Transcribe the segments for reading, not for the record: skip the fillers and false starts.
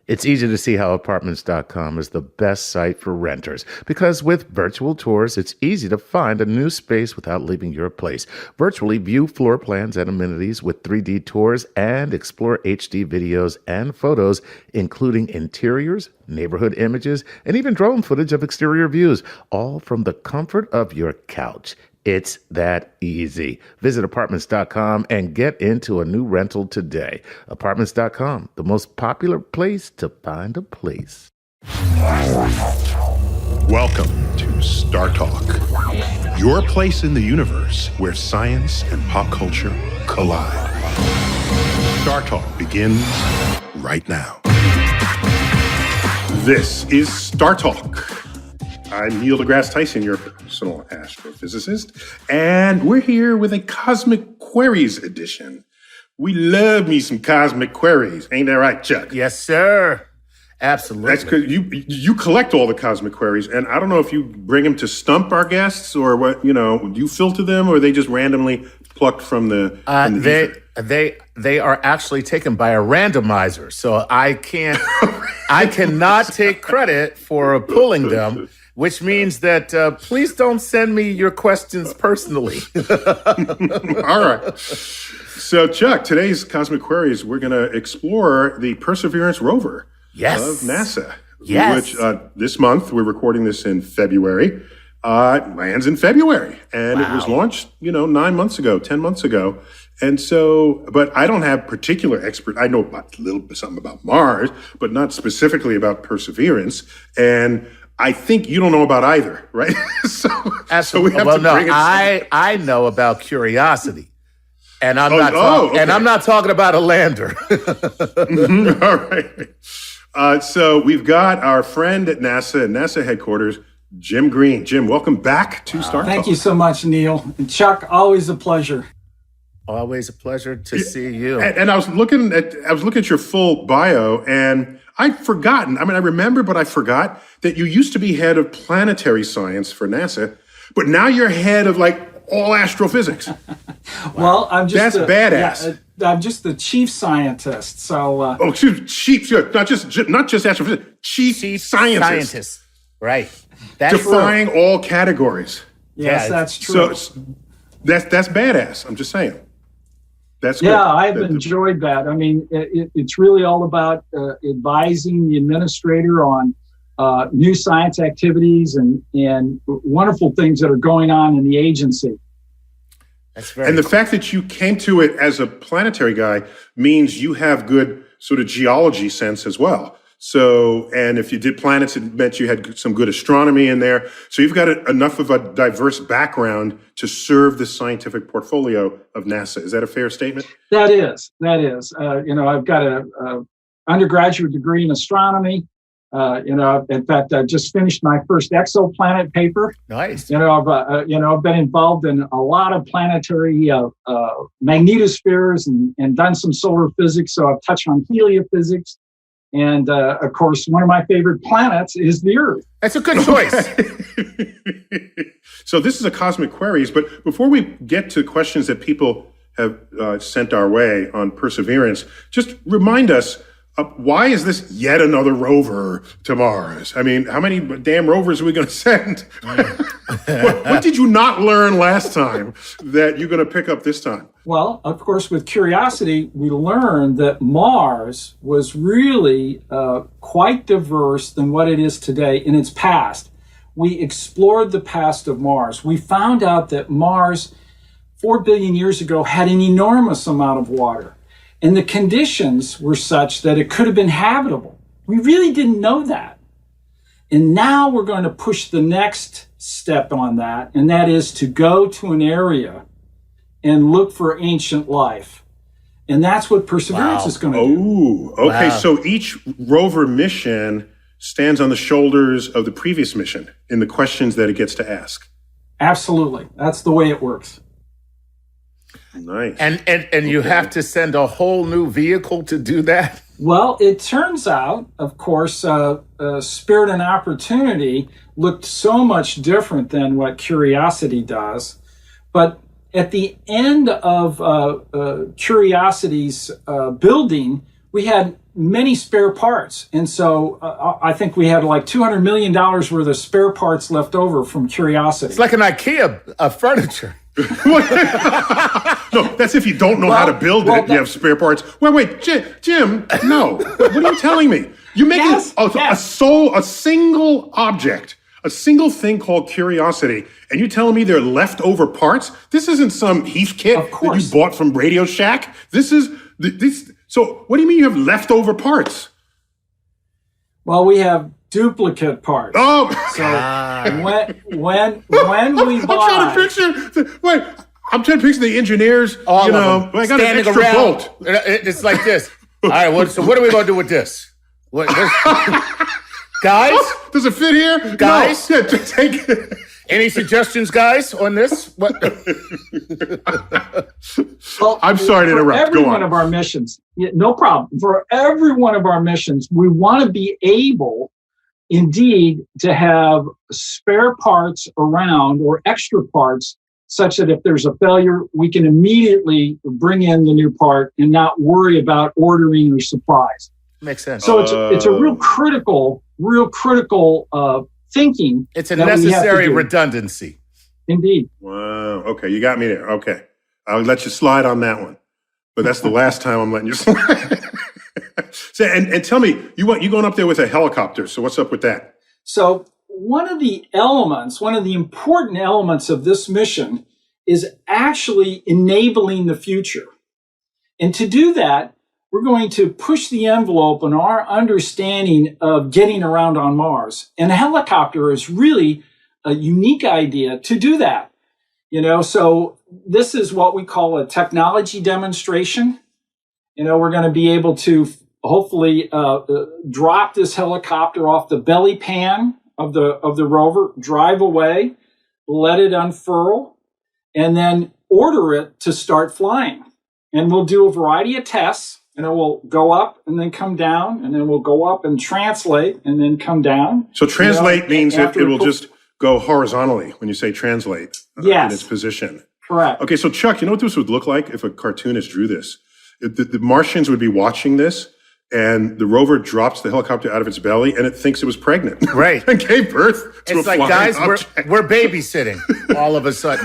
It's easy to see how Apartments.com is the best site for renters because with virtual tours, it's easy to find a new space without leaving your place. Virtually view floor plans and amenities with 3D tours and explore HD videos and photos, including interiors, neighborhood images, and even drone footage of exterior views, all from the comfort of your couch. It's that easy. Visit Apartments.com and get into a new rental today. Apartments.com, the most popular place to find a place. Welcome to Star Talk, your place in the universe where science and pop culture collide. Star Talk begins right now. This is Star Talk. I'm Neil Degrasse Tyson, your personal astrophysicist, and we're here with a Cosmic Queries edition. We love me some Cosmic Queries. Ain't that right, Chuck? Yes, sir. Absolutely. That's because you collect all the Cosmic Queries, and I don't know if you bring them to stump our guests or what, do you filter them or are they just randomly plucked from the ether? They are actually taken by a randomizer, so I cannot take credit for pulling them. Which means that please don't send me your questions personally. All right. So, Chuck, today's Cosmic Queries, we're going to explore the Perseverance rover of NASA. Yes. Which this month, we're recording this in February, lands in February. And It was launched, 10 months ago. And so, but I don't have particular expert. I know about a little bit something about Mars, but not specifically about Perseverance. And I think you don't know about either, right? Absolutely. So we have to bring it. I know about Curiosity, and I'm not talking about a lander. All right. So we've got our friend at NASA headquarters, Jim Green. Jim, welcome back to Star Talk. Thank you so much, Neil. And Chuck, always a pleasure. Always a pleasure to see you. And I was looking at your full bio, and I'd forgotten. I mean, I remember, but I forgot that you used to be head of planetary science for NASA, but now you're head of all astrophysics. Well, that's badass. I'm just the chief scientist. So chief, not just astrophysics, chief scientist. Right. That's defying all categories. Yes, that's true. So that's badass. I'm just saying. That's good. Yeah, I've enjoyed that. I mean, it's really all about advising the administrator on new science activities and wonderful things that are going on in the agency. That's very And the fact that you came to it as a planetary guy means you have good sort of geology sense as well. So, and if you did planets, it meant you had some good astronomy in there. So you've got enough of a diverse background to serve the scientific portfolio of NASA. Is that a fair statement? That is. I've got a undergraduate degree in astronomy. In fact, I just finished my first exoplanet paper. Nice. I've been involved in a lot of planetary magnetospheres and done some solar physics. So I've touched on heliophysics. And, of course, one of my favorite planets is the Earth. That's a good choice. So this is a Cosmic Queries. But before we get to questions that people have sent our way on Perseverance, just remind us, why is this yet another rover to Mars? I mean, how many damn rovers are we going to send? What did you not learn last time that you're going to pick up this time? Well, of course, with Curiosity, we learned that Mars was really quite diverse than what it is today in its past. We explored the past of Mars. We found out that Mars, 4 billion years ago, had an enormous amount of water. And the conditions were such that it could have been habitable. We really didn't know that. And now we're going to push the next step on that, and that is to go to an area and look for ancient life. And that's what Perseverance is going to do. Oh, okay. Wow. So each rover mission stands on the shoulders of the previous mission in the questions that it gets to ask. Absolutely. That's the way it works. Nice. And you have to send a whole new vehicle to do that? Well, it turns out, of course, Spirit and Opportunity looked so much different than what Curiosity does. But at the end of Curiosity's building, we had many spare parts. And so I think we had like $200 million worth of spare parts left over from Curiosity. It's like an IKEA furniture. No, that's if you don't know how to build it. You have spare parts. Wait, Jim. No, what are you telling me? You make a single object, a single thing called Curiosity, and you telling me they're leftover parts? This isn't some Heathkit that you bought from Radio Shack. This is this. So, what do you mean you have leftover parts? Well, we have duplicate parts. Oh, so when we buy, I'm trying to picture the engineers. All of them I got standing an extra around. bolt. It's like this. All right, so what are we going to do with this? Guys? Does it fit here? Guys? No. Yeah, take it. Any suggestions, guys, on this? What? Well, I'm sorry to interrupt. For every Go on. one of our missions, no problem. For every one of our missions, we want to be able, indeed, to have spare parts around or extra parts such that if there's a failure, we can immediately bring in the new part and not worry about ordering or supplies. Makes sense. So it's a real critical thinking. It's a necessary redundancy. Indeed. Wow. Okay, you got me there. Okay. I'll let you slide on that one. But that's the last time I'm letting you slide. So, and tell me, you going up there with a helicopter. So what's up with that? So one of the important elements of this mission is actually enabling the future. And to do that, we're going to push the envelope on our understanding of getting around on Mars. And a helicopter is really a unique idea to do that. So this is what we call a technology demonstration. We're going to be able to hopefully drop this helicopter off the belly pan of the rover, drive away, let it unfurl, and then order it to start flying. And we'll do a variety of tests. We'll go up and then come down, and then we'll go up and translate and then come down. So translate means it will just go horizontally when you say translate in its position. Correct. Okay, so Chuck, you know what this would look like if a cartoonist drew this? The Martians would be watching this, and the rover drops the helicopter out of its belly, and it thinks it was pregnant. Right. And gave birth to it's a like, flying guys, object. we're babysitting all of a sudden.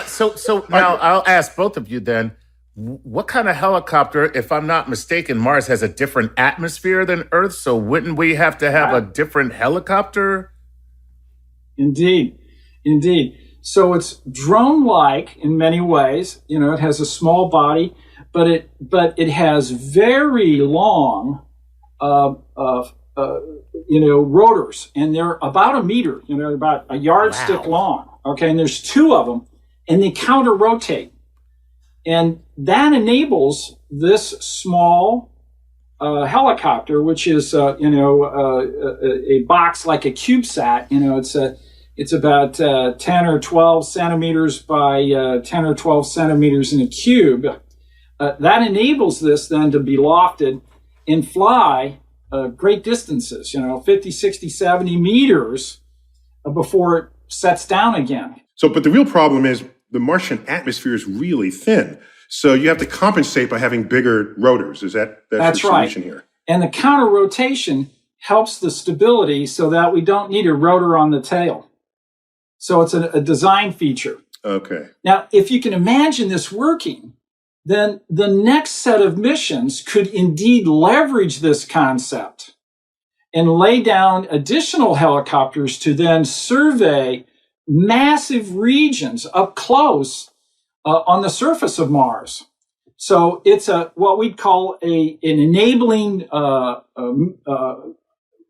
So now I'll ask both of you then, what kind of helicopter, if I'm not mistaken, Mars has a different atmosphere than Earth, so wouldn't we have to have a different helicopter? Indeed. So it's drone-like in many ways. It has a small body, but it has very long, rotors, and they're about a meter, about a yardstick long. Okay, and there's two of them, and they counter-rotate. And that enables this small helicopter, which is, a box like a CubeSat. It's about 10 or 12 centimeters by 10 or 12 centimeters in a cube. That enables this then to be lofted and fly great distances, 50, 60, 70 meters before it sets down again. So, but the real problem is the Martian atmosphere is really thin. So you have to compensate by having bigger rotors. That's the solution here? And the counter rotation helps the stability so that we don't need a rotor on the tail. So it's a design feature. Okay. Now, if you can imagine this working, then the next set of missions could indeed leverage this concept and lay down additional helicopters to then survey massive regions up close on the surface of Mars. So it's what we'd call an enabling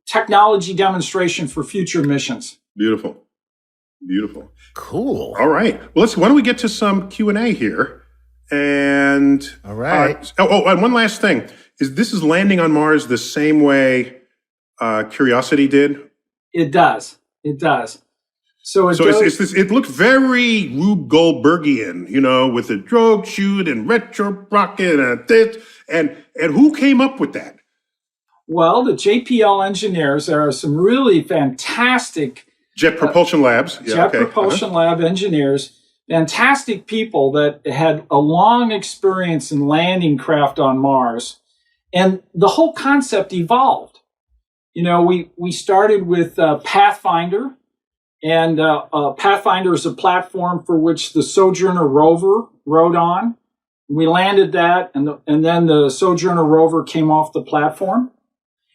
technology demonstration for future missions. Beautiful. Cool. All right. Well, why don't we get to some Q&A here? And all right. And one last thing this is landing on Mars the same way Curiosity did? It does. So it looked very Rube Goldbergian, with a drogue chute and retro rocket and this. And who came up with that? Well, the JPL engineers, there are some really fantastic Jet Propulsion Labs. Jet Propulsion Lab engineers fantastic people that had a long experience in landing craft on Mars. And the whole concept evolved. We started with Pathfinder, and Pathfinder is a platform for which the Sojourner rover rode on. We landed that, and then the Sojourner rover came off the platform.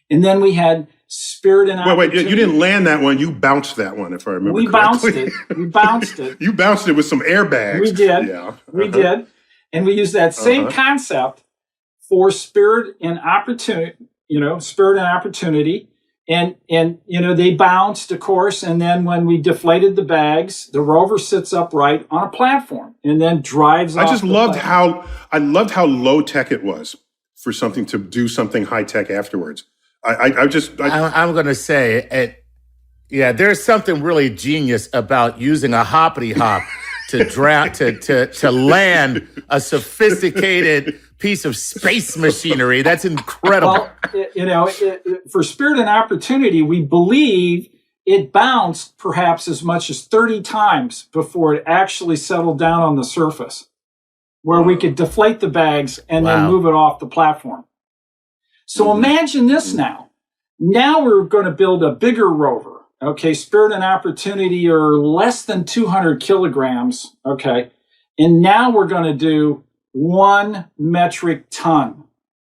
And then we had Spirit and Opportunity. Wait, you didn't land that one. You bounced that one, if I remember correctly. We bounced it. You bounced it with some airbags. We did. Yeah. We did. And we used that same concept for Spirit and Opportunity, Spirit and Opportunity. And they bounced, of course, and then when we deflated the bags, the rover sits upright on a platform and then drives off. I loved how low tech it was for something to do something high tech afterwards. I'm going to say there's something really genius about using a hoppity hop to land a sophisticated piece of space machinery. That's incredible. Well, for Spirit and Opportunity, we believe it bounced perhaps as much as 30 times before it actually settled down on the surface, where we could deflate the bags and then move it off the platform. So imagine this now. Now we're going to build a bigger rover. Okay, Spirit and Opportunity are less than 200 kilograms. Okay, and now we're going to do 1 metric ton.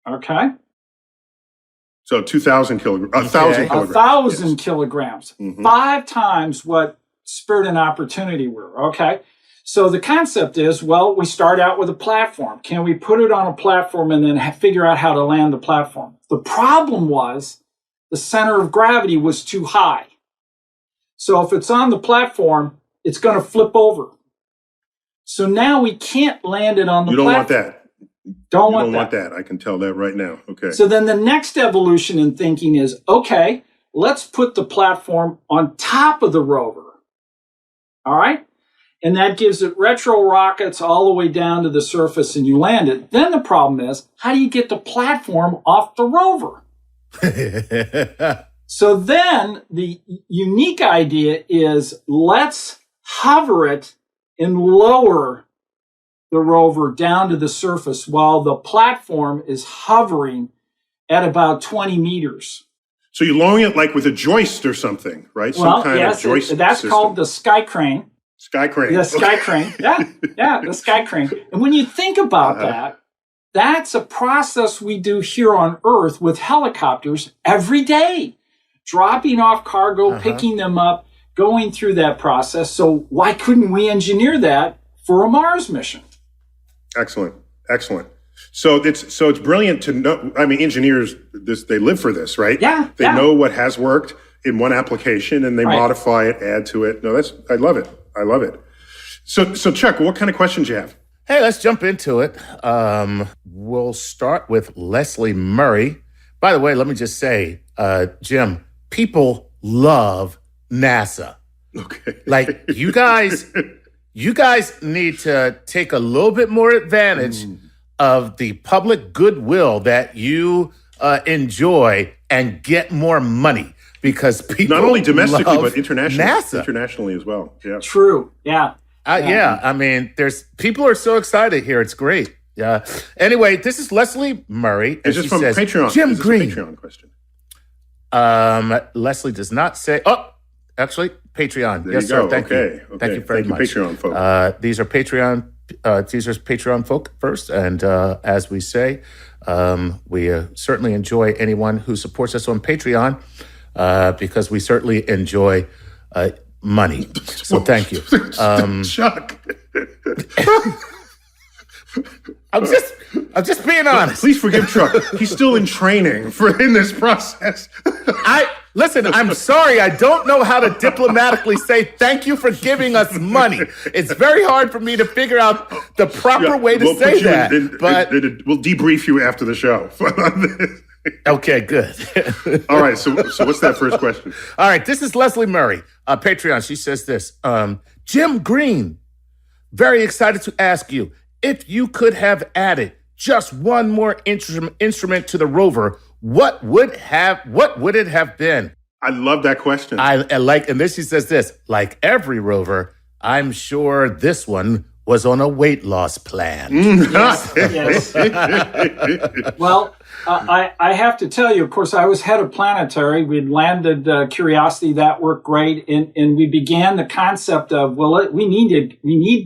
Okay, so 2,000 kilograms, 1,000 kilograms. 1,000 kilograms, 5 times what Spirit and Opportunity were. Okay, so the concept is, we start out with a platform. Can we put it on a platform and then figure out how to land the platform? The problem was the center of gravity was too high. So if it's on the platform, it's going to flip over. So now we can't land it on the platform. You don't want that. Don't want that. I can tell that right now. Okay. So then the next evolution in thinking is, okay, let's put the platform on top of the rover. All right? And that gives it retro rockets all the way down to the surface and you land it. Then the problem is, how do you get the platform off the rover? So then the unique idea is, let's hover it and lower the rover down to the surface while the platform is hovering at about 20 meters. So you're lowering it like with a joist or something, right? Some kind of joist that's system. called the sky crane. Sky crane. The sky crane. Yeah, the sky crane. And when you think about that, that's a process we do here on Earth with helicopters every day. Dropping off cargo, picking them up, going through that process. So why couldn't we engineer that for a Mars mission? Excellent. So it's brilliant to know. I mean, engineers, they live for this, right? Yeah. They know what has worked in one application and they modify it, add to it. No, I love it. So Chuck, what kind of questions do you have? Hey, let's jump into it. We'll start with Leslie Murray. By the way, let me just say, Jim, people love NASA. Okay. Like you guys need to take a little bit more advantage of the public goodwill that you enjoy and get more money, because people not only domestically but NASA. internationally as well. Yeah. True. Yeah. I mean, people are so excited here. It's great. Yeah. Anyway, this is Leslie Murray. Is this from says, Patreon? Jim is this Green. a Patreon question? Leslie does not say. Oh, actually, Patreon. There yes, you sir. go. Thank you. Thank you very much. Patreon folk. These are Patreon folk first, and as we say, we certainly enjoy anyone who supports us on Patreon because we certainly enjoy money. So thank you. Chuck. I'm just being honest. Please forgive Chuck. He's still in training in this process. Listen, I'm sorry. I don't know how to diplomatically say thank you for giving us money. It's very hard for me to figure out the proper way to say that. We'll debrief you after the show. Okay, good. All right. So what's that first question? All right. This is Leslie Murray, Patreon. She says this. Jim Green, very excited to ask you, if you could have added just one more instrument to the rover, what would it have been? I love that question. And then she says this, like every rover, I'm sure this one was on a weight loss plan. Yes. Well, I have to tell you, of course, I was head of planetary. We'd landed Curiosity. That worked great. And we began the concept of, we need to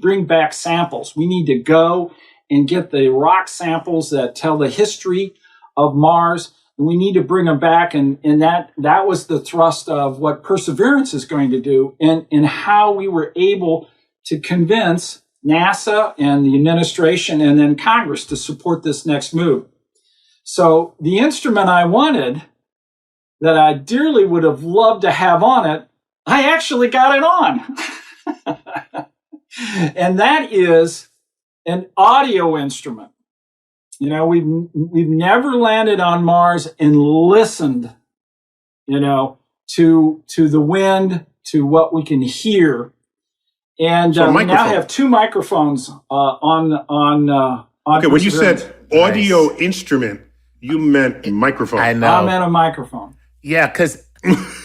bring back samples. We need to go and get the rock samples that tell the history of Mars. And we need to bring them back. And that was the thrust of what Perseverance is going to do, and how we were able to convince NASA and the administration and then Congress to support this next move. So the instrument I wanted, that I dearly would have loved to have on it, I actually got it on. And that is an audio instrument. You know, we've never landed on Mars and listened, you know, to the wind, to what we can hear. And we now have two microphones on. Okay, when you said audio instrument, you meant microphone. I know. I meant a microphone. Yeah, because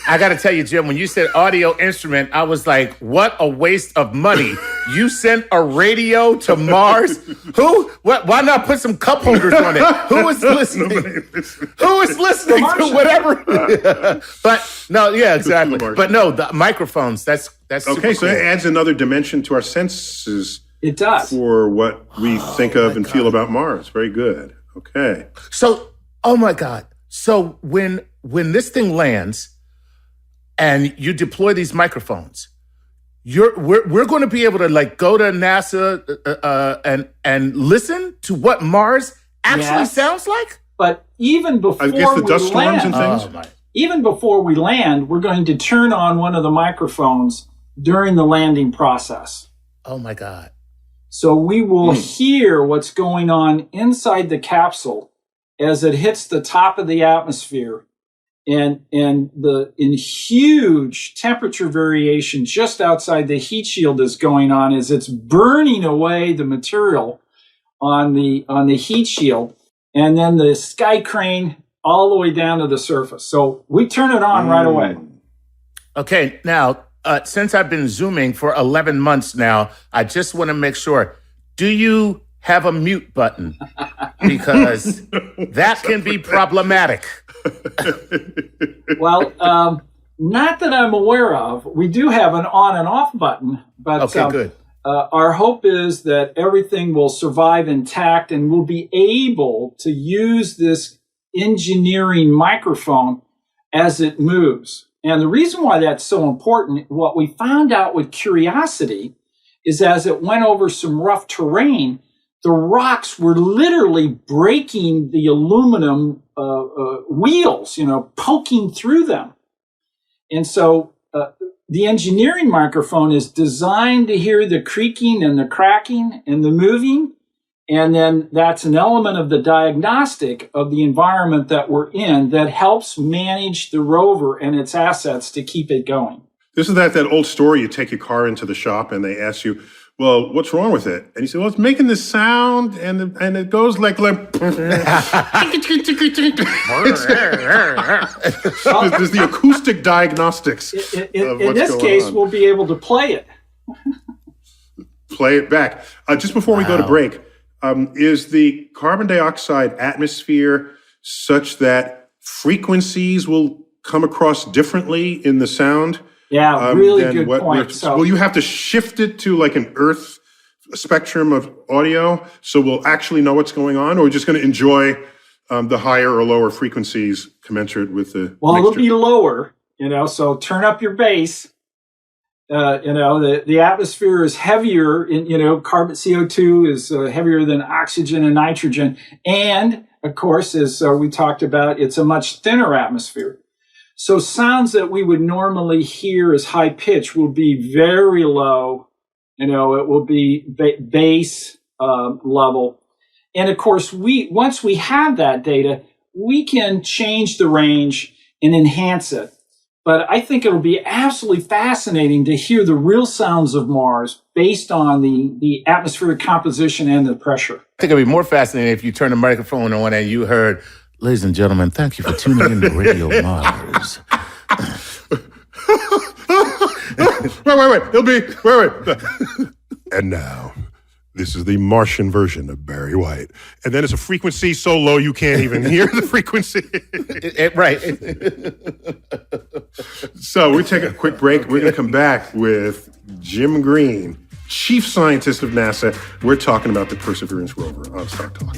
I got to tell you, Jim, when you said audio instrument, I was like, what a waste of money. You sent a radio to Mars? Who? What? Why not put some cup holders on it? Who is listening? Who is listening to whatever? But no, yeah, exactly. But no, the microphones, that's okay, so it adds another dimension to our senses. It does. For what we think of and feel about Mars. Very good. Okay. So, oh my God. So when this thing lands and you deploy these microphones, we're going to be able to like go to NASA and listen to what Mars actually sounds like. But even before I guess the dust storms and things. Even before we land, we're going to turn on one of the microphones during the landing process. Oh my God. So we will hear what's going on inside the capsule as it hits the top of the atmosphere, and in huge temperature variation just outside the heat shield is going on as it's burning away the material on the heat shield, and then the sky crane all the way down to the surface. So we turn it on right away. Okay, now, since I've been Zooming for 11 months now, I just want to make sure, do you have a mute button? Because that can be problematic. Well, not that I'm aware of. We do have an on and off button, but okay, good. Our hope is that everything will survive intact and we'll be able to use this engineering microphone as it moves. And the reason why that's so important, what we found out with Curiosity is as it went over some rough terrain, the rocks were literally breaking the aluminum wheels, you know, poking through them. And so the engineering microphone is designed to hear the creaking and the cracking and the moving. And then that's an element of the diagnostic of the environment that we're in that helps manage the rover and its assets to keep it going. This is that old story. You take your car into the shop and they ask you, well, what's wrong with it? And you say, well, it's making this sound and it goes like there's the acoustic diagnostics. In this case, we'll be able to play it. Play it back. Just before we go to break, is the carbon dioxide atmosphere such that frequencies will come across differently in the sound? Yeah, really good point. So, will you have to shift it to like an Earth spectrum of audio so we'll actually know what's going on, or we're just going to enjoy the higher or lower frequencies commensurate with the mixture? It'll be lower, you know, so turn up your bass. You know, the atmosphere is heavier in, you know, carbon CO2 is heavier than oxygen and nitrogen. And of course, as we talked about, it's a much thinner atmosphere. So sounds that we would normally hear as high pitch will be very low. You know, it will be bass level. And of course, once we have that data, we can change the range and enhance it. But I think it'll be absolutely fascinating to hear the real sounds of Mars based on the atmospheric composition and the pressure. I think it'd be more fascinating if you turn the microphone on and you heard, ladies and gentlemen, thank you for tuning in to Radio Mars. Wait. It'll be, wait. And now, this is the Martian version of Barry White. And then it's a frequency so low you can't even hear the frequency. Right. So we're taking a quick break. We're going to come back with Jim Green, Chief Scientist of NASA. We're talking about the Perseverance rover on Star Talk.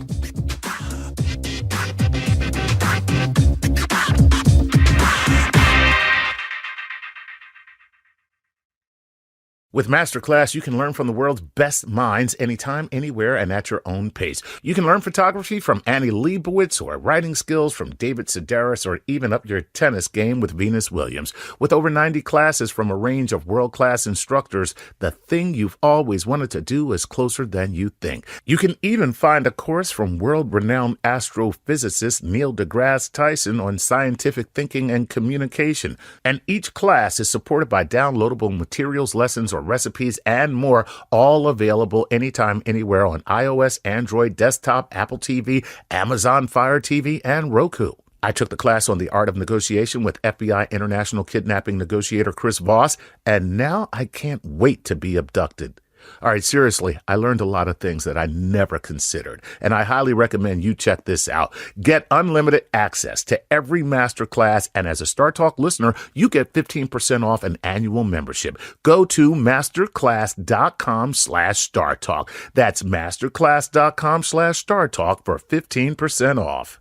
With Masterclass, you can learn from the world's best minds anytime, anywhere, and at your own pace. You can learn photography from Annie Leibovitz, or writing skills from David Sedaris, or even up your tennis game with Venus Williams. With over 90 classes from a range of world-class instructors, the thing you've always wanted to do is closer than you think. You can even find a course from world-renowned astrophysicist Neil Degrasse Tyson on scientific thinking and communication. And each class is supported by downloadable materials, lessons, or recipes, and more, all available anytime, anywhere on iOS, Android, desktop, Apple TV, Amazon Fire TV, and Roku. I took the class on the art of negotiation with FBI international kidnapping negotiator Chris Voss, and now I can't wait to be abducted. All right, seriously, I learned a lot of things that I never considered, and I highly recommend you check this out. Get unlimited access to every masterclass, and as a Star Talk listener, you get 15% off an annual membership. Go to masterclass.com/StarTalk. That's masterclass.com/StarTalk for 15% off.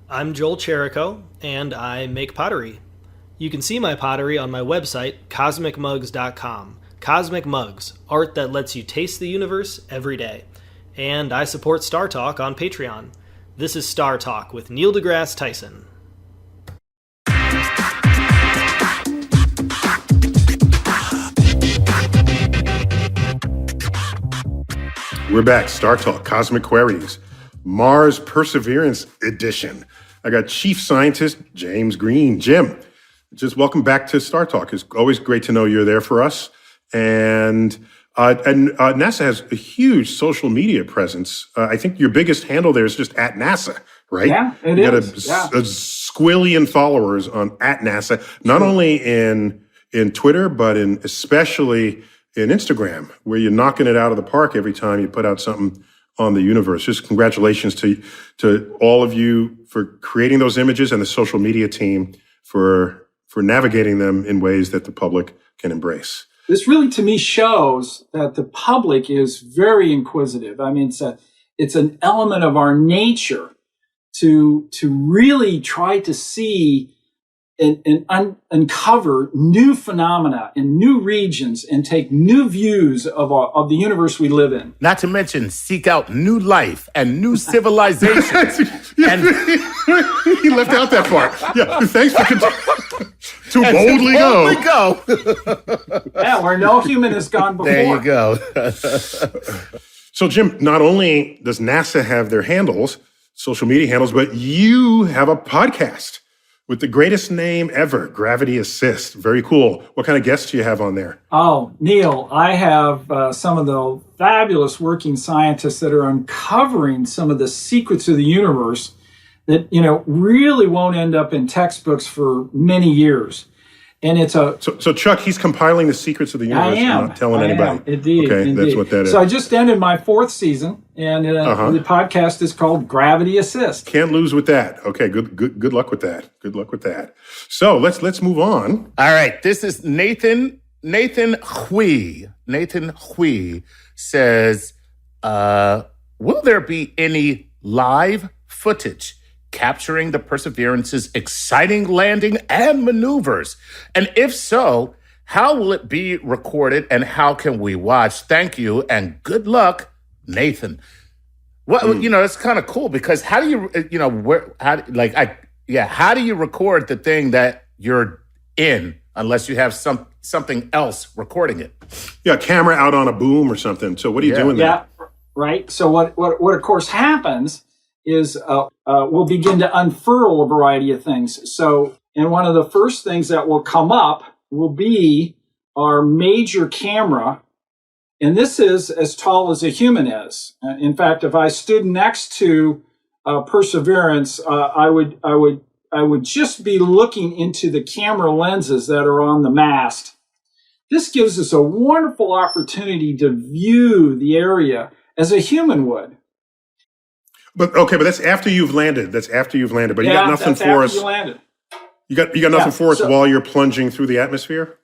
I'm Joel Cherico, and I make pottery. You can see my pottery on my website, cosmicmugs.com. Cosmic Mugs, art that lets you taste the universe every day. And I support Star Talk on Patreon. This is Star Talk with Neil deGrasse Tyson. We're back. Star Talk, Cosmic Queries, Mars Perseverance Edition. I got Chief Scientist James Green. Jim, just welcome back to Star Talk. It's always great to know you're there for us. And NASA has a huge social media presence. I think your biggest handle there is just at NASA, right? Yeah, it is. You got a squillion followers on at NASA, not only in Twitter, but especially in Instagram, where you're knocking it out of the park every time you put out something on the universe. Just congratulations to all of you for creating those images, and the social media team for navigating them in ways that the public can embrace. This really, to me, shows that the public is very inquisitive. I mean, it's an element of our nature to really try to see and uncover new phenomena in new regions and take new views of the universe we live in. Not to mention seek out new life and new civilization. And he left out that part. Yeah, thanks for to boldly go. Yeah, where no human has gone before. There you go. So, Jim, not only does NASA have their handles, social media handles, but you have a podcast with the greatest name ever, Gravity Assist. Very cool. What kind of guests do you have on there? Oh, Neil, I have some of the fabulous working scientists that are uncovering some of the secrets of the universe that, really won't end up in textbooks for many years. And it's So Chuck, he's compiling the secrets of the universe and not telling anybody. Indeed. That's what that is. So I just ended my 4th season, and the podcast is called Gravity Assist. Can't lose with that. Okay, good luck with that. Good luck with that. So let's move on. All right, this is Nathan Hui. Nathan Hui says, will there be any live footage capturing the Perseverance's exciting landing and maneuvers? And if so, how will it be recorded and how can we watch? Thank you and good luck, Nathan. Well, it's kind of cool because how do you, how do you record the thing that you're in unless you have something else recording it? Yeah, camera out on a boom or something. So what are you doing there? Yeah, right. So what of course happens is we'll begin to unfurl a variety of things. So, and one of the first things that will come up will be our major camera. And this is as tall as a human is. In fact, if I stood next to Perseverance, I would I would just be looking into the camera lenses that are on the mast. This gives us a wonderful opportunity to view the area as a human would. But that's after you've landed. That's after you've landed. But you got nothing that's for after us. you landed. You got nothing for us while you're plunging through the atmosphere?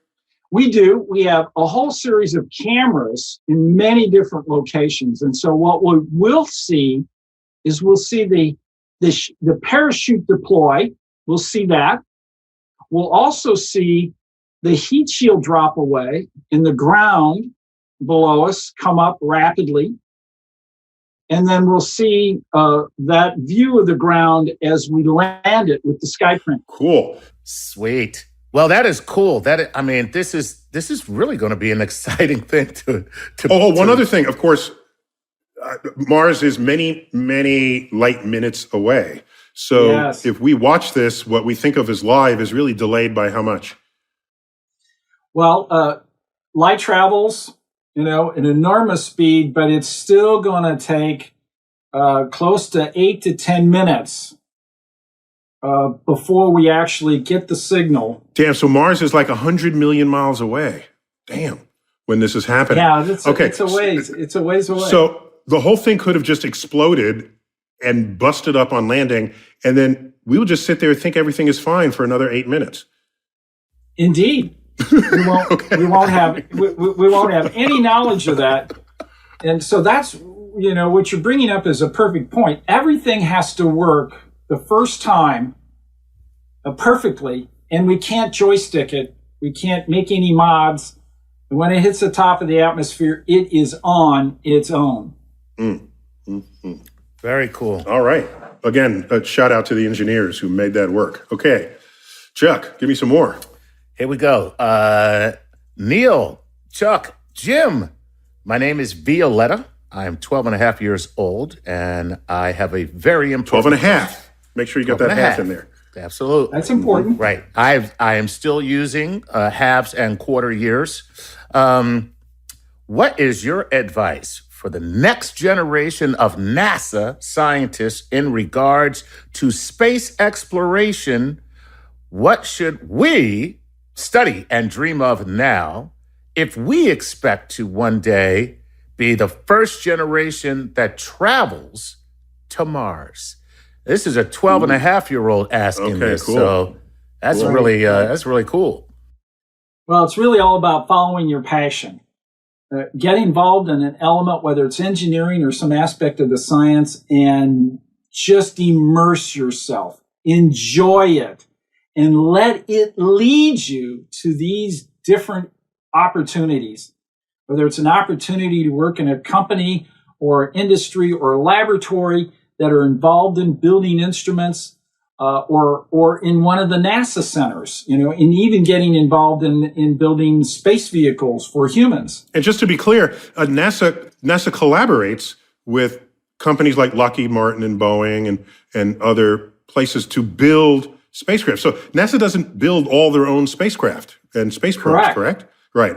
We do. We have a whole series of cameras in many different locations. And so what we will see is we'll see the parachute deploy. We'll see that. We'll also see the heat shield drop away and the ground below us come up rapidly. And then we'll see that view of the ground as we land it with the Skyprint. Cool. Sweet. Well, that is cool. This is really going to be an exciting thing to. One other thing, of course, Mars is many, many light minutes away. So if we watch this, what we think of as live is really delayed by how much? Well, light travels, an enormous speed, but it's still going to take close to 8 to 10 minutes before we actually get the signal. Damn, so Mars is like 100 million miles away. Damn, when this is happening. Yeah, it's a ways. It's a ways away. So the whole thing could have just exploded and busted up on landing, and then we will just sit there and think everything is fine for another 8 minutes. Indeed. We won't have any knowledge of that. And so that's, what you're bringing up is a perfect point. Everything has to work the first time perfectly, and we can't joystick it. We can't make any mods. And when it hits the top of the atmosphere, it is on its own. Very cool. All right. Again, a shout out to the engineers who made that work. Okay. Chuck, give me some more. Here we go. Neil, Chuck, Jim. My name is Violetta. I am 12 and a half years old, and I have a very important... 12 and a half. Make sure you got that half in there. Absolutely. That's important. Right. I am still using halves and quarter years. What is your advice for the next generation of NASA scientists in regards to space exploration? What should we study and dream of now if we expect to one day be the first generation that travels to Mars? This is a 12 and a half year old asking this. Cool. So that's really cool. Well, it's really all about following your passion. Get involved in an element, whether it's engineering or some aspect of the science, and just immerse yourself. Enjoy it. And let it lead you to these different opportunities, whether it's an opportunity to work in a company or industry or laboratory that are involved in building instruments, or in one of the NASA centers, and even getting involved in building space vehicles for humans. And just to be clear, NASA collaborates with companies like Lockheed Martin and Boeing and other places to build spacecraft. So NASA doesn't build all their own spacecraft and space probes, correct? Right.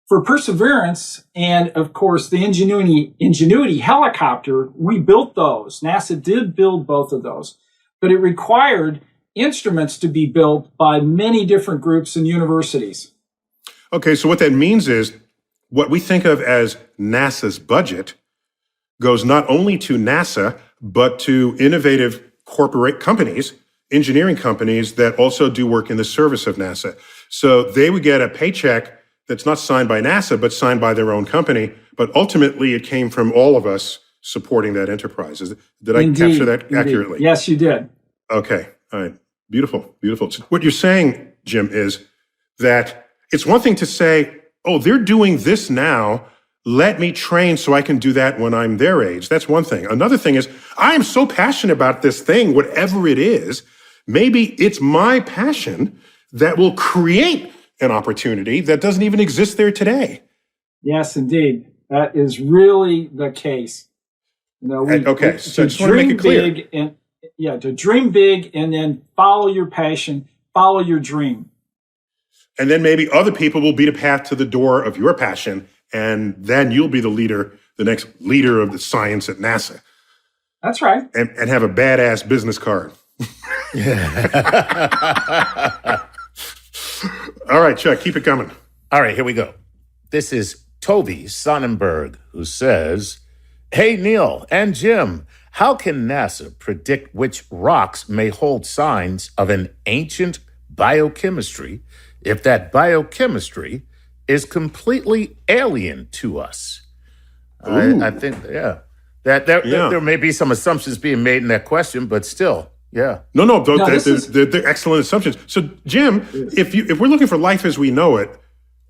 For Perseverance and, of course, the Ingenuity helicopter, we built those. NASA did build both of those, but it required instruments to be built by many different groups and universities. Okay, so what that means is what we think of as NASA's budget goes not only to NASA, but to innovative corporate companies, engineering companies that also do work in the service of NASA. So they would get a paycheck that's not signed by NASA, but signed by their own company. But ultimately, it came from all of us supporting that enterprise. Did I capture that accurately? Yes, you did. Okay. All right. Beautiful. So what you're saying, Jim, is that it's one thing to say, oh, they're doing this now. Let me train so I can do that when I'm their age. That's one thing. Another thing is, I am so passionate about this thing, whatever it is. Maybe it's my passion that will create an opportunity that doesn't even exist there today. Yes, indeed. That is really the case. So I just want to make it clear. To dream big and then follow your passion, follow your dream. And then maybe other people will beat a path to the door of your passion, and then you'll be the next leader of the science at NASA. That's right. And have a badass business card. All right, Chuck, keep it coming. All right, here we go. This is Toby Sonnenberg, who says, "Hey, Neil and Jim, how can NASA predict which rocks may hold signs of an ancient biochemistry if that biochemistry is completely alien to us?" I think, that there may be some assumptions being made in that question, but still, yeah. No, they're excellent assumptions. So, Jim, if we're looking for life as we know it,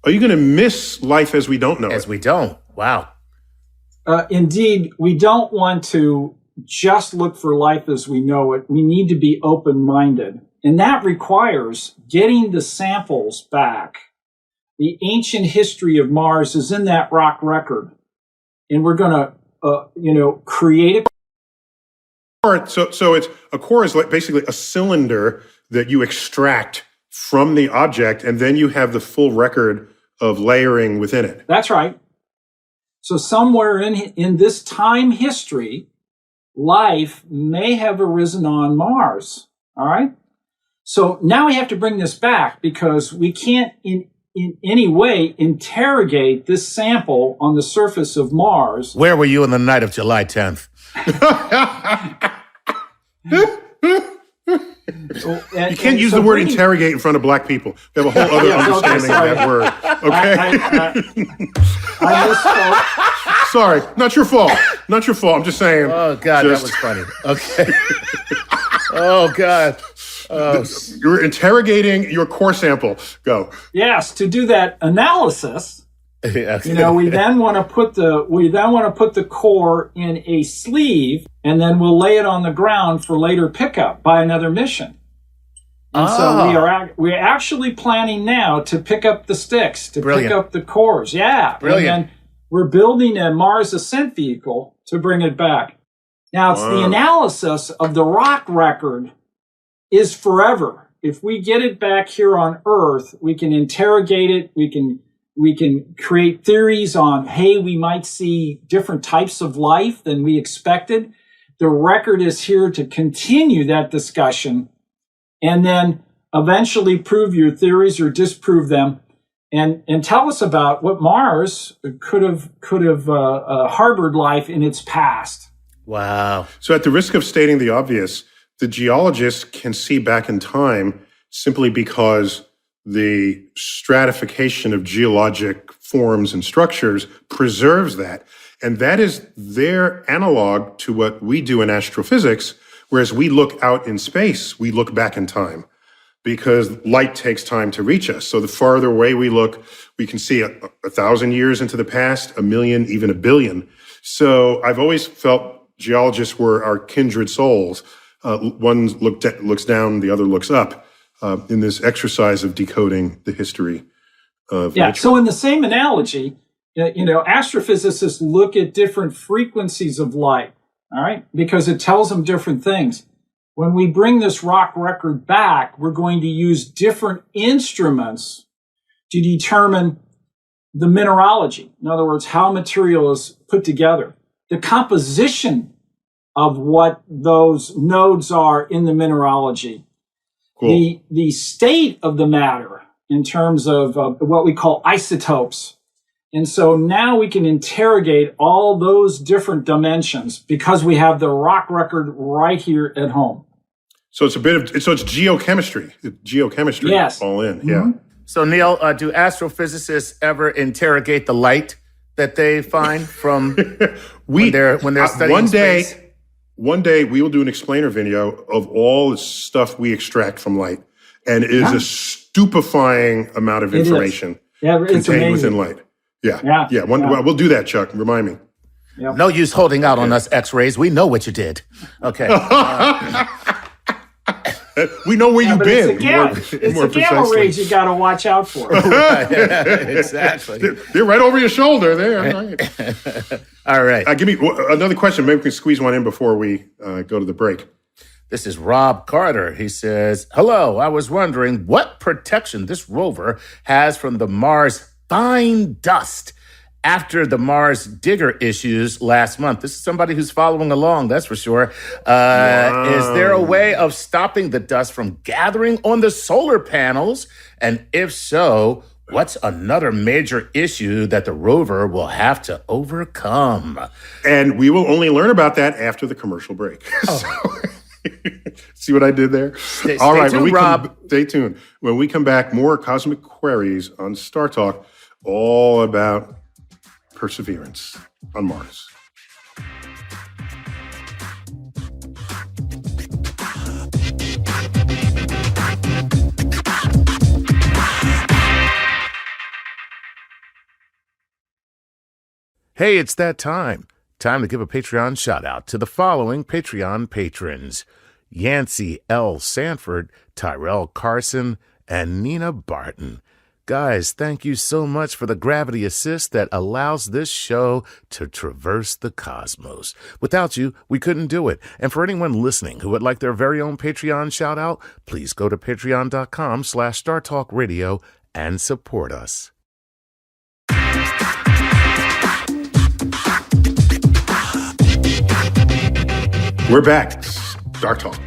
are you going to miss life as we don't know it? As we don't. Wow. Indeed, we don't want to just look for life as we know it. We need to be open-minded. And that requires getting the samples back. The ancient history of Mars is in that rock record. And we're going to, create a core. So it's a core is like basically a cylinder that you extract from the object, and then you have the full record of layering within it. That's right. So somewhere in this time history, life may have arisen on Mars. All right. So now we have to bring this back because we can't in any way interrogate this sample on the surface of Mars. Where were you on the night of July 10th? You can't use the word interrogate in front of black people. They have a whole other understanding of that word. Okay? I misspoke. Sorry. Not your fault. Not your fault. I'm just saying. Oh, God, that was funny. Okay. Oh, God. Oh. You're interrogating your core sample. Go. Yes, to do that analysis, we then want to put the core in a sleeve, and then we'll lay it on the ground for later pickup by another mission. And so we're actually planning now to pick up the sticks, to pick up the cores. Yeah. Brilliant. And then we're building a Mars ascent vehicle to bring it back. Now, it's the analysis of the rock record is forever. If we get it back here on Earth, we can interrogate it. We can create theories on, hey, we might see different types of life than we expected. The record is here to continue that discussion and then eventually prove your theories or disprove them and tell us about what Mars could have harbored life in its past. Wow. So at the risk of stating the obvious, the geologist can see back in time simply because the stratification of geologic forms and structures preserves that. And that is their analog to what we do in astrophysics, whereas we look out in space, we look back in time because light takes time to reach us. So the farther away we look, we can see 1,000 years into the past, 1,000,000, even 1,000,000,000. So I've always felt geologists were our kindred souls. One looks down, the other looks up in this exercise of decoding the history of nature. So in the same analogy, astrophysicists look at different frequencies of light, all right, because it tells them different things. When we bring this rock record back, we're going to use different instruments to determine the mineralogy. In other words, how material is put together, the composition of what those nodes are in the mineralogy, cool. The state of the matter in terms of what we call isotopes. And so now we can interrogate all those different dimensions because we have the rock record right here at home. So it's it's geochemistry. Geochemistry, yes. All in, Mm-hmm. So Neil, do astrophysicists ever interrogate the light that they find from when they're studying space? One day we will do an explainer video of all the stuff we extract from light, and it is a stupefying amount of information contained within light. Yeah. We'll do that, Chuck. Remind me. Yep. No use holding out on us X-rays. We know what you did. Okay. We know where you've been. It's the gamma rays you got to watch out for. Right, exactly. They're right over your shoulder there. Right. All right. Give me another question. Maybe we can squeeze one in before we go to the break. This is Rob Carter. He says, "Hello, I was wondering what protection this rover has from the Mars fine dust after the Mars digger issues last month. This is somebody who's following along, that's for sure. Is there a way of stopping the dust from gathering on the solar panels? And if so, what's another major issue that the rover will have to overcome? And we will only learn about that after the commercial break. See what I did there? Stay Tuned, Rob. Stay tuned. When we come back, more Cosmic Queries on Star Talk, all about perseverance on Mars. Hey, it's that time. Time to give a Patreon shout-out to the following Patreon patrons: Yancey L. Sanford, Tyrell Carson, and Nina Barton. Guys, thank you so much for the gravity assist that allows this show to traverse the cosmos. Without you, we couldn't do it. And for anyone listening who would like their very own Patreon shout-out, please go to patreon.com/StarTalkRadio and support us. We're back. Star Talk.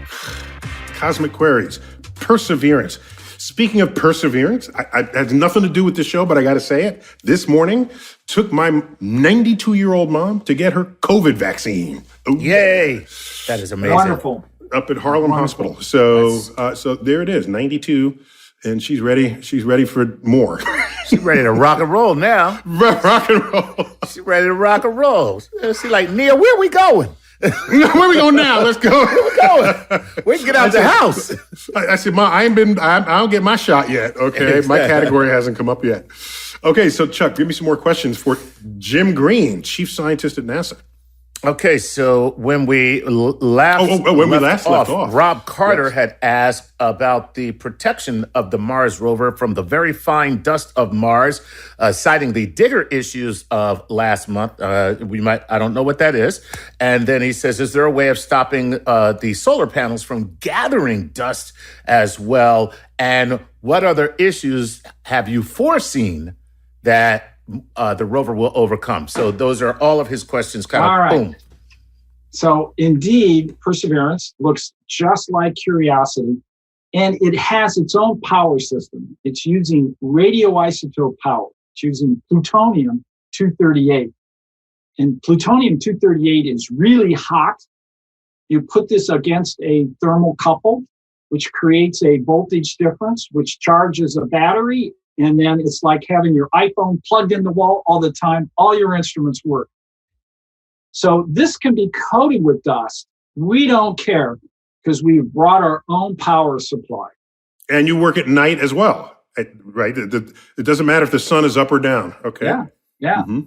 Cosmic Queries. Perseverance. Speaking of perseverance, I had nothing to do with the show, but I got to say it. This morning, took my 92-year-old mom to get her COVID vaccine. Ooh. Yay! That is amazing. Wonderful. Up at Harlem Hospital. So there it is, 92, and she's ready. She's ready for more. She's ready to rock and roll now. Rock and roll. She's ready to rock and roll. She's like, Nia, where we going? Where we going now? Let's go. Where we going? We can get out the house. I said, Ma, I don't get my shot yet. Okay, my category hasn't come up yet. Okay, so Chuck, give me some more questions for Jim Green, chief scientist at NASA. Okay, so when we left off, Rob Carter had asked about the protection of the Mars rover from the very fine dust of Mars, citing the digger issues of last month. I don't know what that is. And then he says, is there a way of stopping the solar panels from gathering dust as well? And what other issues have you foreseen that the rover will overcome? So those are all of his questions. Boom. So indeed, Perseverance looks just like Curiosity, and it has its own power system. It's using radioisotope power. It's using plutonium-238. And plutonium-238 is really hot. You put this against a thermocouple, which creates a voltage difference, which charges a battery. And then it's like having your iPhone plugged in the wall all the time. All your instruments work. So this can be coated with dust. We don't care because we've brought our own power supply. And you work at night as well, right? It doesn't matter if the sun is up or down. Okay. Yeah. Mm-hmm.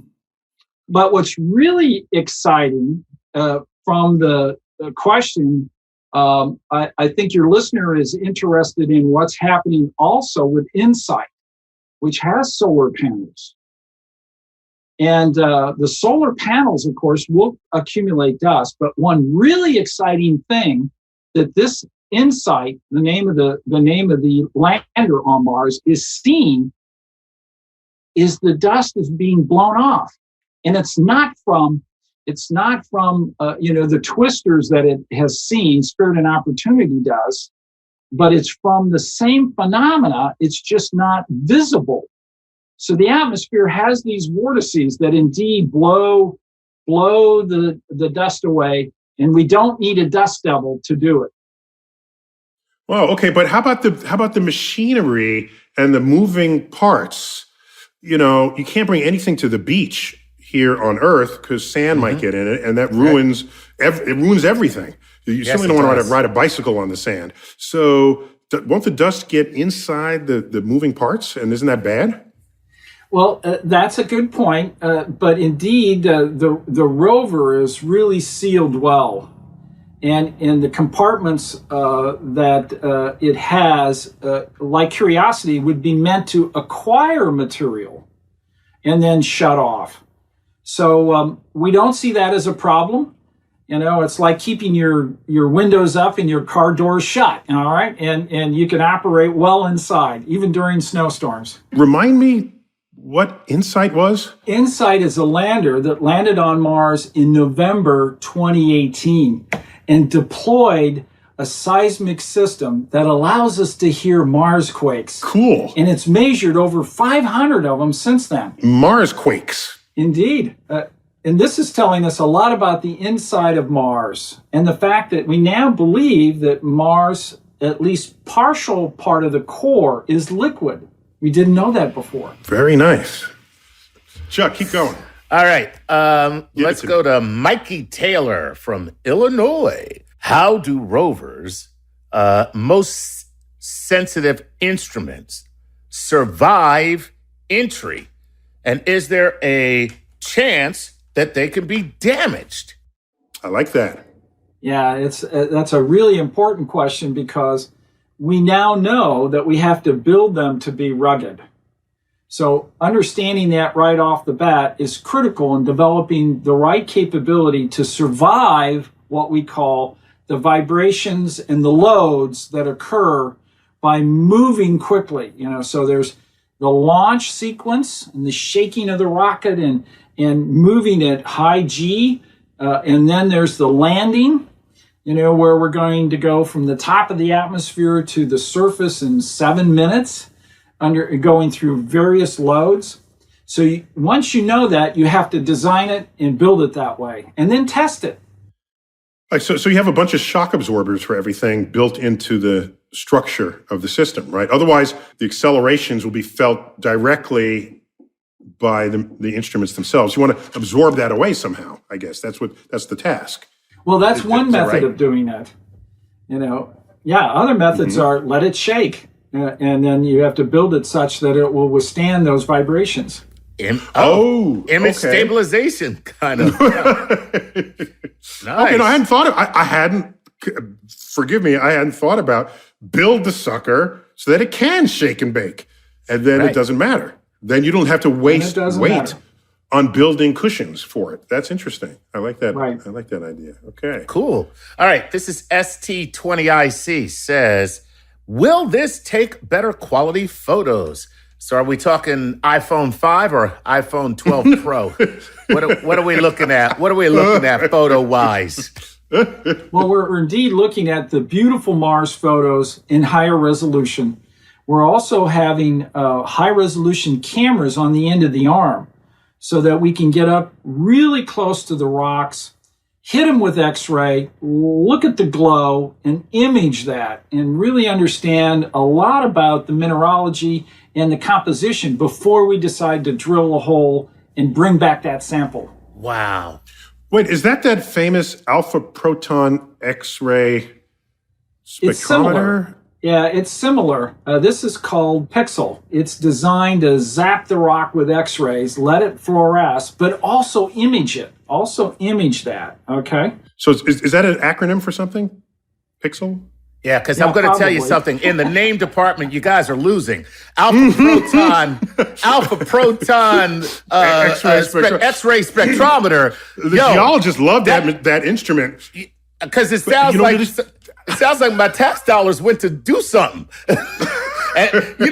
But what's really exciting from the question, I think your listener is interested in what's happening also with InSight, which has solar panels. And the solar panels, of course, will accumulate dust. But one really exciting thing that this InSight, the name of the lander on Mars, is seeing is the dust is being blown off, and it's not from the twisters that it has seen. Spirit and Opportunity does, but it's from the same phenomena. It's just not visible. So the atmosphere has these vortices that indeed blow the dust away, and we don't need a dust devil to do it. Well, okay, but how about the machinery and the moving parts? You know, you can't bring anything to the beach here on Earth because sand might get in it, and that ruins everything. You certainly don't want to ride a bicycle on the sand. So won't the dust get inside the moving parts, and isn't that bad? Well, that's a good point. But indeed, the rover is really sealed well. And in the compartments that it has, like Curiosity, would be meant to acquire material and then shut off. So we don't see that as a problem. You know, it's like keeping your windows up and your car doors shut, all right? And you can operate well inside, even during snowstorms. Remind me what InSight was? InSight is a lander that landed on Mars in November 2018 and deployed a seismic system that allows us to hear Mars quakes. Cool. And it's measured over 500 of them since then. Mars quakes. Indeed. And this is telling us a lot about the inside of Mars and the fact that we now believe that Mars, at least partial part of the core, is liquid. We didn't know that before. Very nice. Chuck, keep going. All right. Let's go to Mikey Taylor from Illinois. How do rovers, most sensitive instruments, survive entry? And is there a chance that they can be damaged? I like that. Yeah, that's a really important question because we now know that we have to build them to be rugged. So understanding that right off the bat is critical in developing the right capability to survive what we call the vibrations and the loads that occur by moving quickly. So there's the launch sequence and the shaking of the rocket and moving at high G. And then there's the landing, where we're going to go from the top of the atmosphere to the surface in 7 minutes, going through various loads. So once you know that, you have to design it and build it that way, and then test it. So you have a bunch of shock absorbers for everything built into the structure of the system, right? Otherwise, the accelerations will be felt directly by the instruments themselves. You want to absorb that away somehow, I guess. That's the task. Well, that's one method right? of doing that. Other methods are let it shake, and then you have to build it such that it will withstand those vibrations. Image stabilization, kind of. Nice. Okay, I hadn't thought I hadn't thought about build the sucker so that it can shake and bake. And then it doesn't matter. Then you don't have to waste weight on building cushions for it. That's interesting. I like that. Right. I like that idea. Okay. Cool. All right. This is ST20IC says, will this take better quality photos? So are we talking iPhone 5 or iPhone 12 Pro? What are we looking at? What are we looking at photo-wise? Well, we're indeed looking at the beautiful Mars photos in higher resolution. We're also having high-resolution cameras on the end of the arm so that we can get up really close to the rocks, hit them with X-ray, look at the glow, and image that, and really understand a lot about the mineralogy and the composition before we decide to drill a hole and bring back that sample. Wow. Wait, is that famous alpha proton X-ray spectrometer? It's similar. Yeah, it's similar. This is called Pixel. It's designed to zap the rock with X-rays, let it fluoresce, but also image it. Also image that, okay? So is that an acronym for something? Pixel? Yeah, because I'm going to tell you something. In the name department, you guys are losing. Alpha proton X-ray spectrometer. The geologists love that instrument. Because it sounds like my tax dollars went to do something. And you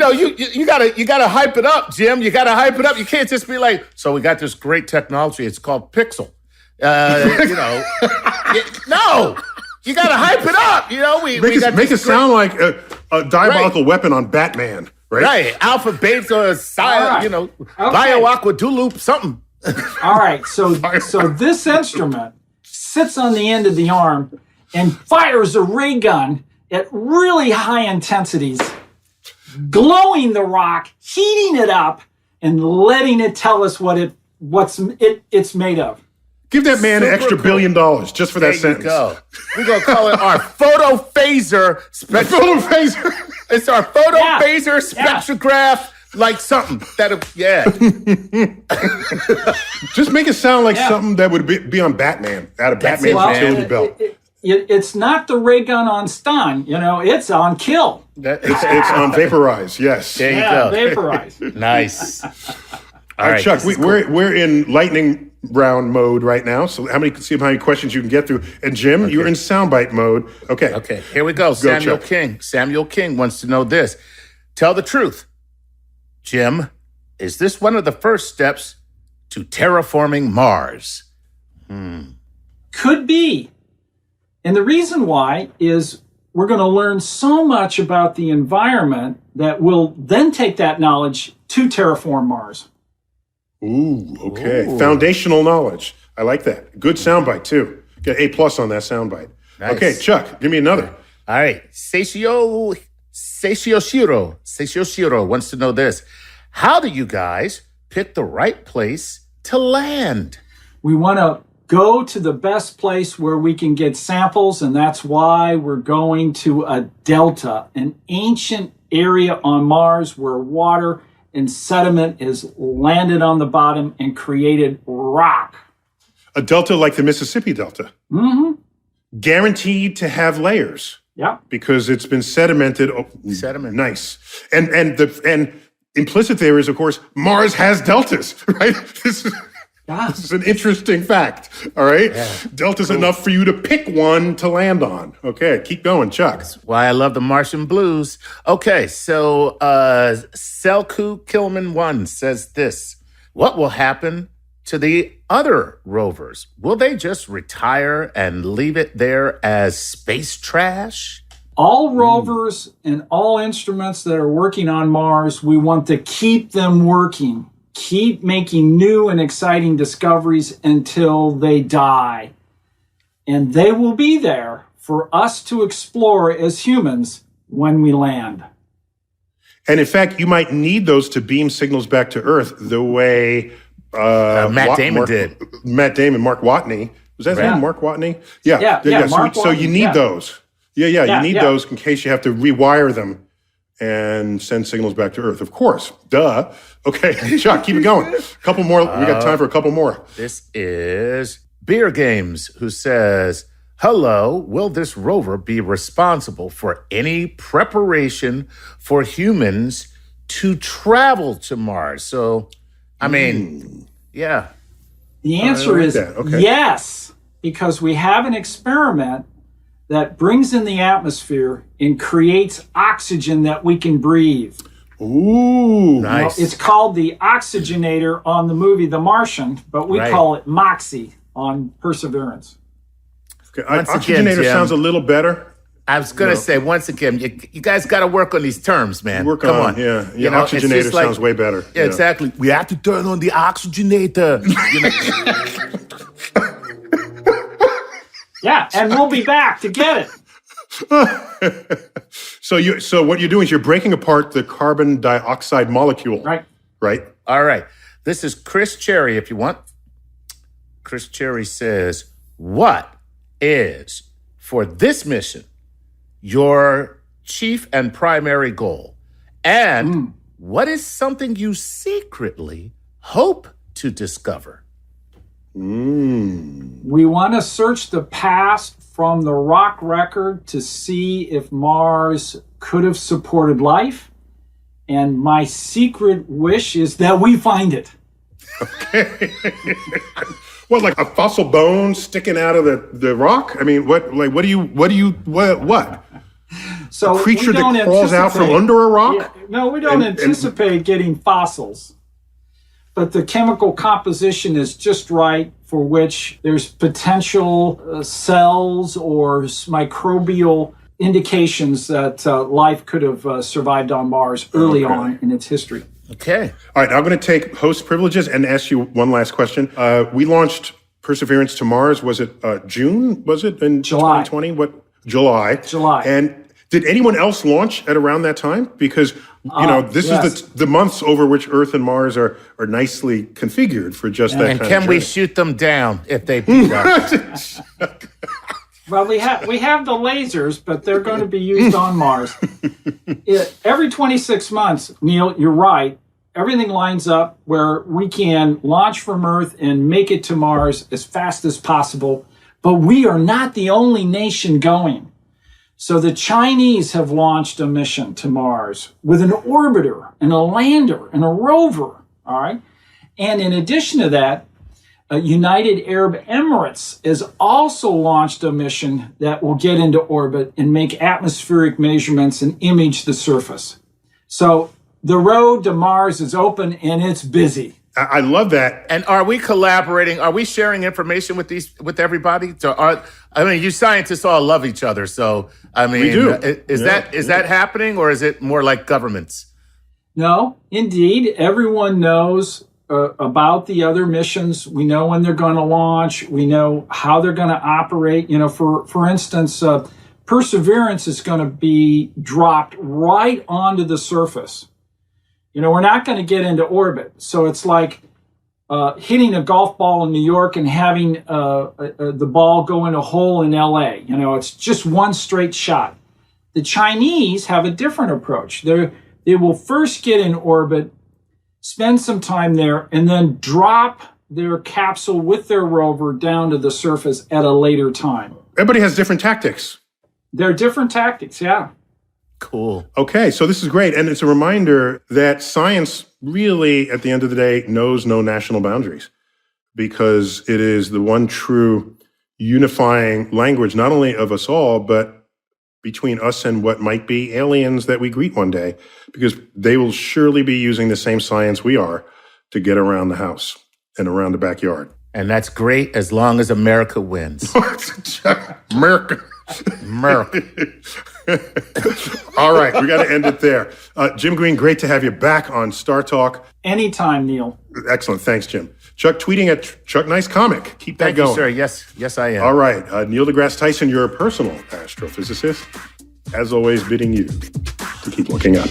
gotta hype it up, Jim. You gotta hype it up. You can't just be like, so we got this great technology. It's called Pixel. No. You gotta hype it up, Make it sound like a diabolical weapon on Batman, right? Right, alpha, beta, bioaquaduloop, something. All right, so this instrument sits on the end of the arm and fires a ray gun at really high intensities, glowing the rock, heating it up, and letting it tell us what it's made of. Give that man an extra $1 billion just for that sentence. Go. We're going to call it our photophaser spectrograph. Photophaser. It's our photophaser spectrograph, like something. Just make it sound like something that would be on Batman, out of Batman's utility belt. It's not the ray gun on stun, it's on kill. It's on vaporize, yes. There you go. Vaporize. Nice. All right, Chuck, we're in lightning round mode right now. So how many questions you can get through. And Jim, you're in soundbite mode. Okay. Here we go. Samuel King. Samuel King wants to know this. Tell the truth. Jim, is this one of the first steps to terraforming Mars? Could be. And the reason why is we're going to learn so much about the environment that we'll then take that knowledge to terraform Mars. Ooh, okay. Ooh. Foundational knowledge. I like that. Good soundbite, too. Get A+ on that soundbite. Nice. Okay, Chuck, give me another. All right. Seishio Shiro wants to know this. How do you guys pick the right place to land? We want to go to the best place where we can get samples, and that's why we're going to a delta, an ancient area on Mars where water and sediment is landed on the bottom and created rock. A delta like the Mississippi Delta. Mm-hmm. Guaranteed to have layers. Yeah. Because it's been sedimented. Sediment. Nice. And implicit there is, of course, Mars has deltas, right? This is an interesting fact, all right? Yeah. Delta's enough for you to pick one to land on. Okay, keep going, Chuck. That's why I love the Martian blues. Okay, so Selku Kilman 1 says this. What will happen to the other rovers? Will they just retire and leave it there as space trash? All rovers and all instruments that are working on Mars, we want to keep them working. Keep making new and exciting discoveries until they die. And they will be there for us to explore as humans when we land. And in fact, you might need those to beam signals back to Earth the way Matt Damon did. Matt Damon, Mark Watney. Was that his name, Mark Watney? Yeah. So you need those. You need those in case you have to rewire them and send signals back to Earth. Of course. Duh. Okay, Chuck, keep it going. A couple more. We got time for a couple more. This is Beer Games, who says, hello, will this rover be responsible for any preparation for humans to travel to Mars? So, I mean, yeah. The answer is yes, because we have an experiment that brings in the atmosphere and creates oxygen that we can breathe. Ooh, nice. It's called the oxygenator on the movie The Martian, but we call it MOXIE on Perseverance. Okay, oxygenator sounds a little better. I was going to say, once again, you guys got to work on these terms, man. Come on. Yeah. Oxygenator sounds way better. Yeah, exactly. We have to turn on the oxygenator. Yeah, and we'll be back to get it. So what you're doing is you're breaking apart the carbon dioxide molecule. Right. All right. This is Chris Cherry, if you want. Chris Cherry says, what is, for this mission, your chief and primary goal? And what is something you secretly hope to discover? We want to search the past from the rock record to see if Mars could have supported life. And my secret wish is that we find it. Okay. What, like a fossil bone sticking out of the rock? I mean, what? So a creature that crawls out from under a rock? Yeah, no, we don't anticipate getting fossils. But the chemical composition is just right for which there's potential cells or microbial indications that life could have survived on Mars early on in its history. Okay. All right, now I'm going to take host privileges and ask you one last question. We launched Perseverance to Mars. Was it June? Was it in July. 2020? July. And did anyone else launch at around that time? Because, this is the months over which Earth and Mars are nicely configured for just that kind of journey. And can we shoot them down if they beat us? Well, we have the lasers, but they're going to be used on Mars. Every 26 months, Neil, you're right, everything lines up where we can launch from Earth and make it to Mars as fast as possible. But we are not the only nation going. So the Chinese have launched a mission to Mars with an orbiter and a lander and a rover, all right? And in addition to that, United Arab Emirates has also launched a mission that will get into orbit and make atmospheric measurements and image the surface. So the road to Mars is open and it's busy. I love that. And are we collaborating? Are we sharing information with everybody? You scientists all love each other. So, we do. Is that happening, or is it more like governments? No, indeed. Everyone knows about the other missions. We know when they're going to launch. We know how they're going to operate. For instance, Perseverance is going to be dropped right onto the surface. We're not going to get into orbit. So it's like hitting a golf ball in New York and having the ball go in a hole in LA. It's just one straight shot. The Chinese have a different approach. They will first get in orbit, spend some time there, and then drop their capsule with their rover down to the surface at a later time. Everybody has different tactics. They're different tactics, yeah. Cool. Okay, so this is great. And it's a reminder that science really, at the end of the day, knows no national boundaries, because it is the one true unifying language, not only of us all, but between us and what might be aliens that we greet one day, because they will surely be using the same science we are to get around the house and around the backyard. And that's great as long as America wins. America. All right, we got to end it there. Jim Green, great to have you back on Star Talk. Anytime, Neil. Excellent. Thanks, Jim. Chuck tweeting at Chuck Nice Comic. Keep that going. Thank you, sir. Yes, I am. All right. Neil deGrasse Tyson, your personal astrophysicist, as always, bidding you to keep looking up.